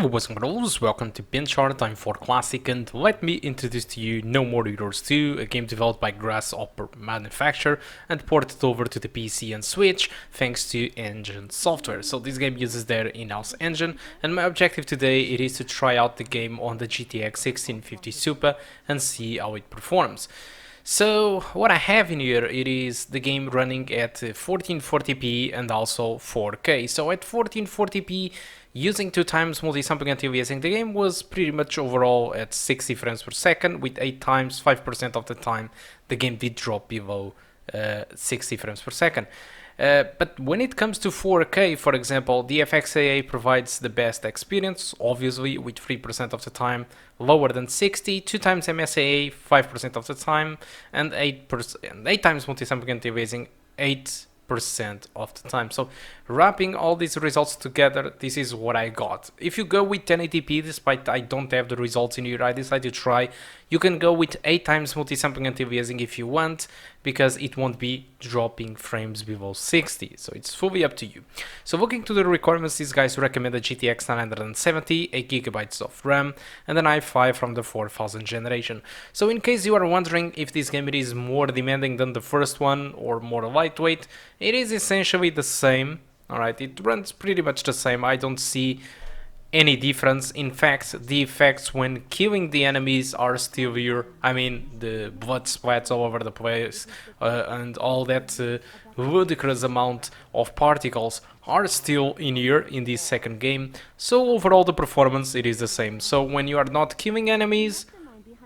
Hello boys and girls, welcome to BenchART. I'm for Classic, and let me introduce to you No More Heroes 2, a game developed by Grasshopper Manufacture and ported over to the PC and Switch thanks to Engine software. So this game uses their in-house engine, and my objective today it is to try out the game on the GTX 1650 Super and see how it performs. So what I have in here, it is the game running at 1440p and also 4K. So at 1440p, using 2x multi-sampling anti-aliasing, the game was pretty much overall at 60 frames per second, with 8x, 5% of the time the game did drop below 60 frames per second. But when it comes to 4K, for example, the FXAA provides the best experience, obviously, with 3% of the time lower than 60, 2x MSAA 5% of the time, and 8x multi-sampling anti-aliasing 8% of the time. So wrapping all these results together, this is what I got. If you go with 1080p, despite I don't have the results in here, I decided to try. You can go with 8x multi-sampling anti-aliasing if you want, because it won't be dropping frames below 60, so it's fully up to you. So looking to the requirements, these guys recommend a GTX 970, 8GB of RAM, and an i5 from the 4000 generation. So in case you are wondering if this game is more demanding than the first one or more lightweight, it is essentially the same. Alright, it runs pretty much the same. I don't see any difference. In fact, the effects when killing the enemies are still here. I mean, the blood splats all over the place and all that ludicrous amount of particles are still in here in this second game. So overall the performance, it is the same. So when you are not killing enemies,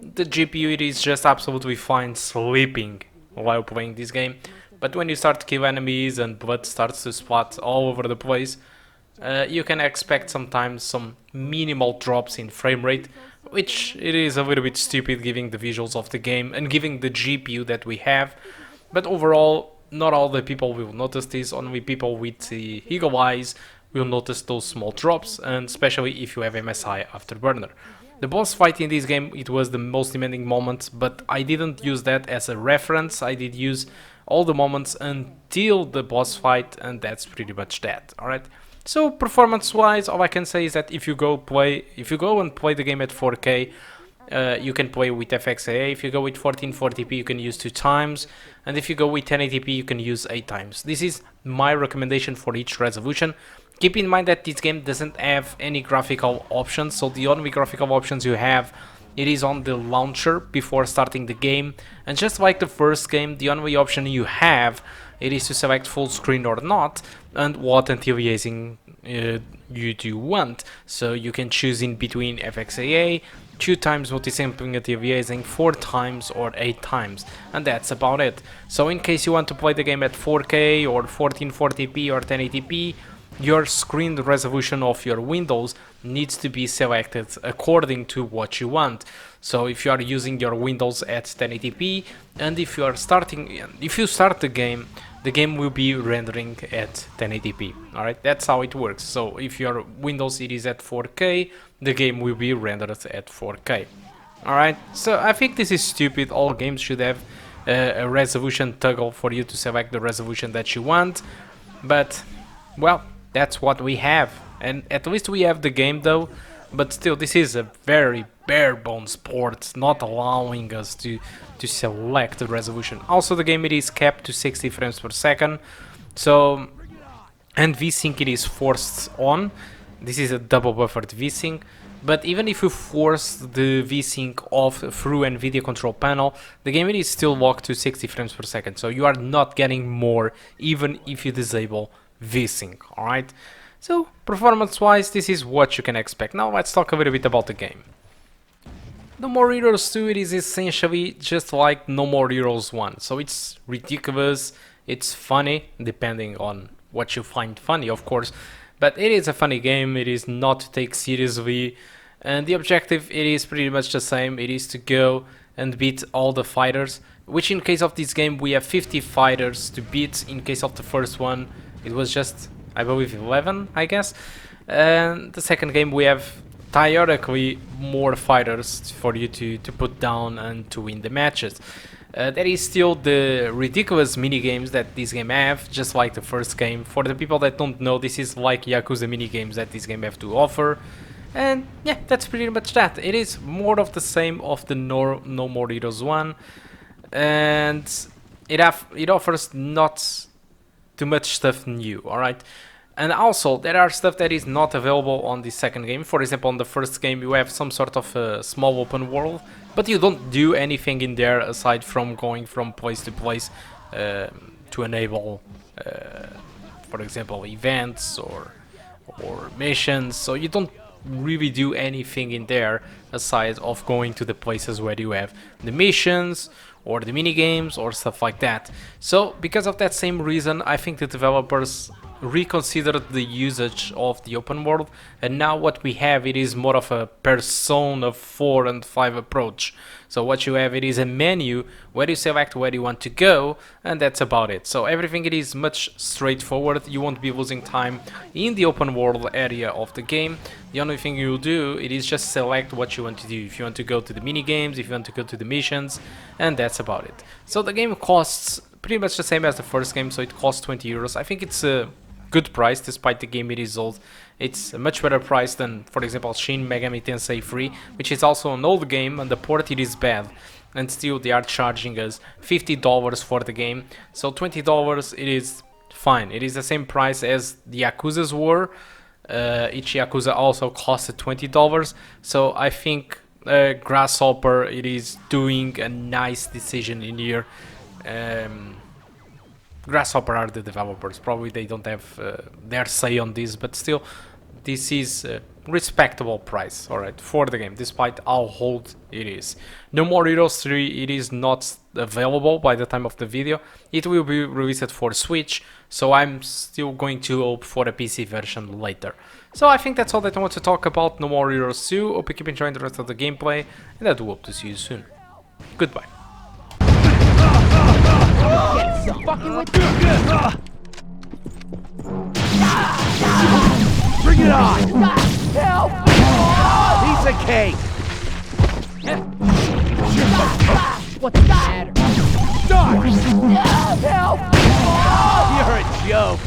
the GPU it is just absolutely fine sleeping while playing this game. But when you start to kill enemies and blood starts to splat all over the place, you can expect sometimes some minimal drops in frame rate, which it is a little bit stupid giving the visuals of the game and giving the GPU that we have. But overall, not all the people will notice this, only people with the eagle eyes will notice those small drops, and especially if you have MSI Afterburner. The boss fight in this game, it was the most demanding moment, but I didn't use that as a reference. I did use all the moments until the boss fight, and that's pretty much that. Alright. So performance wise, all I can say is that if you go and play the game at 4K, you can play with FXAA. If you go with 1440p, you can use 2x, and if you go with 1080p, you can use 8x. This is my recommendation for each resolution. Keep in mind that this game doesn't have any graphical options, so the only graphical options you have, it is on the launcher before starting the game, and just like the first game, the only option you have, it is to select full screen or not, and what anti-aliasing you do want. So you can choose in between FXAA, 2x multi-sampling anti-aliasing, 4x or 8x, and that's about it. So in case you want to play the game at 4K or 1440p or 1080p, your screen resolution of your windows needs to be selected according to what you want. So if you are using your windows at 1080p, and if you start the game will be rendering at 1080p. Alright, that's how it works. So if your Windows it is at 4K, the game will be rendered at 4K. Alright, so I think this is stupid. All games should have a resolution toggle for you to select the resolution that you want, but well, that's what we have, and at least we have the game though. But still, this is a very bare bones port, not allowing us to select the resolution. Also, the game it is capped to 60 frames per second, so, and VSync it is forced on. This is a double buffered VSync, but even if you force the VSync off through Nvidia control panel, the game it is still locked to 60 frames per second, so you are not getting more even if you disable VSync. Alright, so performance wise, this is what you can expect. Now let's talk a little bit about the game. No More Heroes 2, it is essentially just like No More Heroes 1, so it's ridiculous, it's funny, depending on what you find funny, of course, but it is a funny game. It is not to take seriously, and the objective it is pretty much the same. It is to go and beat all the fighters, which in case of this game we have 50 fighters to beat. In case of the first one it was just, I believe, 11, I guess. And the second game we have theoretically more fighters for you to put down and to win the matches. There is still the ridiculous minigames that this game have, just like the first game. For the people that don't know, this is like Yakuza minigames that this game have to offer. And yeah, that's pretty much that. It is more of the same of the No More Heroes 1, and it offers not too much stuff new, alright? And also, there are stuff that is not available on the second game. For example, on the first game you have some sort of small open world, but you don't do anything in there aside from going from place to place to enable, for example, events or missions. So you don't really do anything in there aside of going to the places where you have the missions or the mini games or stuff like that. So because of that same reason, I think the developers reconsidered the usage of the open world, and now what we have, it is more of a Persona 4 and 5 approach. So what you have, it is a menu where you select where you want to go, and that's about it. So everything, it is much straightforward. You won't be losing time in the open world area of the game. The only thing you'll do, it is just select what you want to do. If you want to go to the mini games, if you want to go to the missions, and that's about it. So the game costs pretty much the same as the first game, so it costs 20 euros. I think it's a good price despite the game it is old. It's a much better price than, for example, Shin Megami Tensei 3, which is also an old game, and the port, it is bad, and still they are charging us $50 for the game. So $20, it is fine. It is the same price as the Yakuza's were. Each Yakuza also costed $20, so I think Grasshopper, it is doing a nice decision in here. Grasshopper are the developers, probably they don't have their say on this, but still, this is a respectable price, alright, for the game, despite how old it is. No More Heroes 3, it is not available by the time of the video. It will be released for Switch, so I'm still going to hope for a PC version later. So I think that's all that I want to talk about No More Heroes 2. Hope you keep enjoying the rest of the gameplay, and I do hope to see you soon. Goodbye. Get fucking with me. Bring it on! Help! Piece of cake! What's the matter? Die! Help! You're a joke!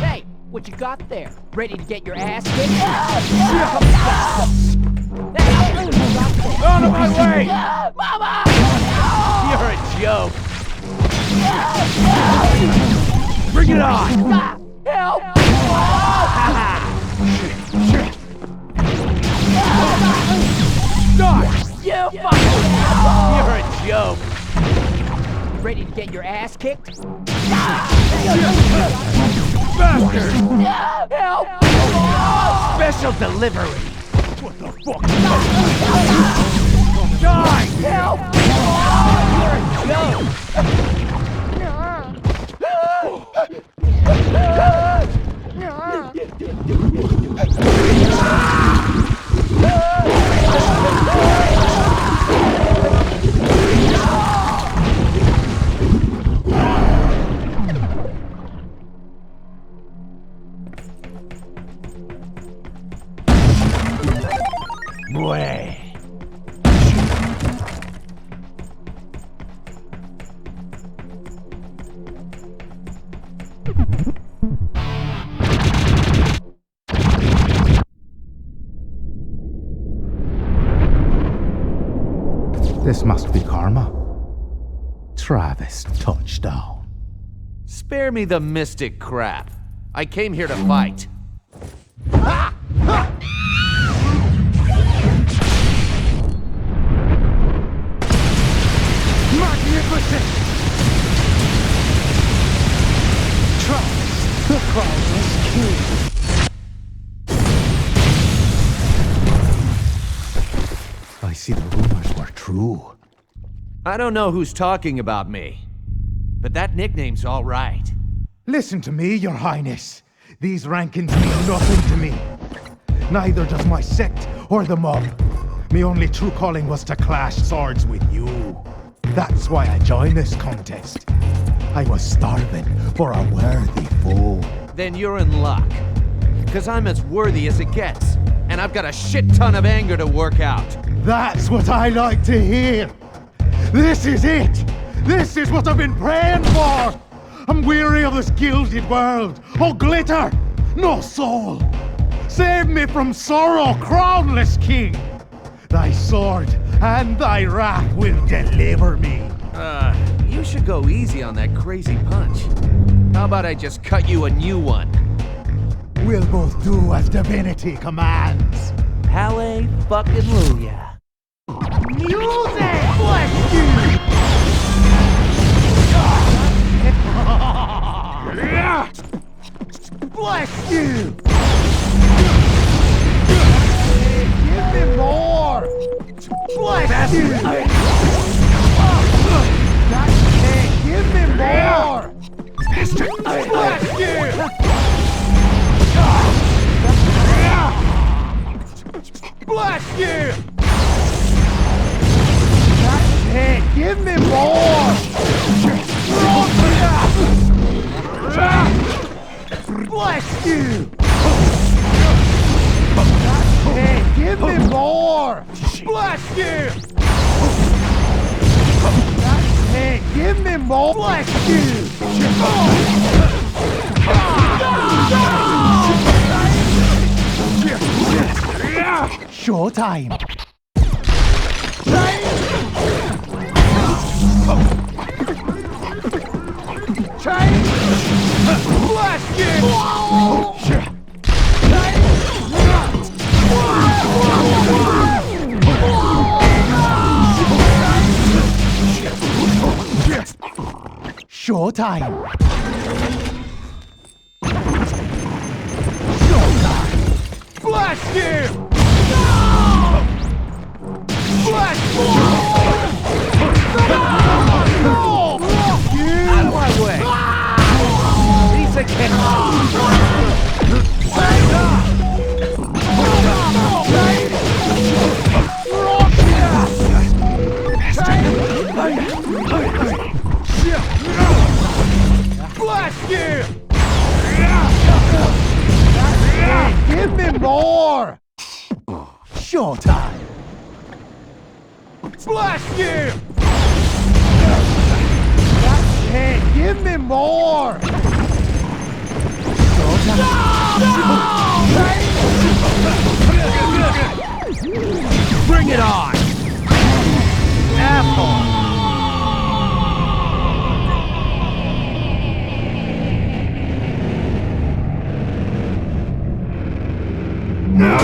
Hey, what you got there? Ready to get your ass kicked? Hey, what you got there? Out of my way! Mama! You're a joke! Bring it on! Help! Die! You fucking asshole! You're a joke! Ready to get your ass kicked? Bastard! Help! Special delivery! What the fuck? Die! Help! You're a Way. This must be karma. Travis touchdown. Spare me the mystic crap. I came here to fight. Marking your position! Travis, the Crownless King. I see the rumors were true. I don't know who's talking about me, but that nickname's all right. Listen to me, Your Highness. These rankings mean nothing to me. Neither does my sect or the mob. My only true calling was to clash swords with you. That's why I joined this contest. I was starving for a worthy foe. Then you're in luck. Because I'm as worthy as it gets. And I've got a shit ton of anger to work out. That's what I like to hear. This is it. This is what I've been praying for. I'm weary of this gilded world. Oh, glitter, no soul. Save me from sorrow, crownless king. Thy sword and thy wrath will deliver me. You should go easy on that crazy punch. How about I just cut you a new one? We'll both do as divinity commands. Hallelujah. Music! Bless you! Bless you! Give me more! Bless you! Give me more! Bless you! Bless you! Hey, give me more! Bless you! Hey, give me more! Bless you! Hey, give me more! Bless you! Showtime! Bless you! Showtime! Showtime! Bless you! Bless you! Out of my way! Piece of Bless you! Give me more! Showtime! Bless you! Hey, give me more! Bring it on! Apple! No!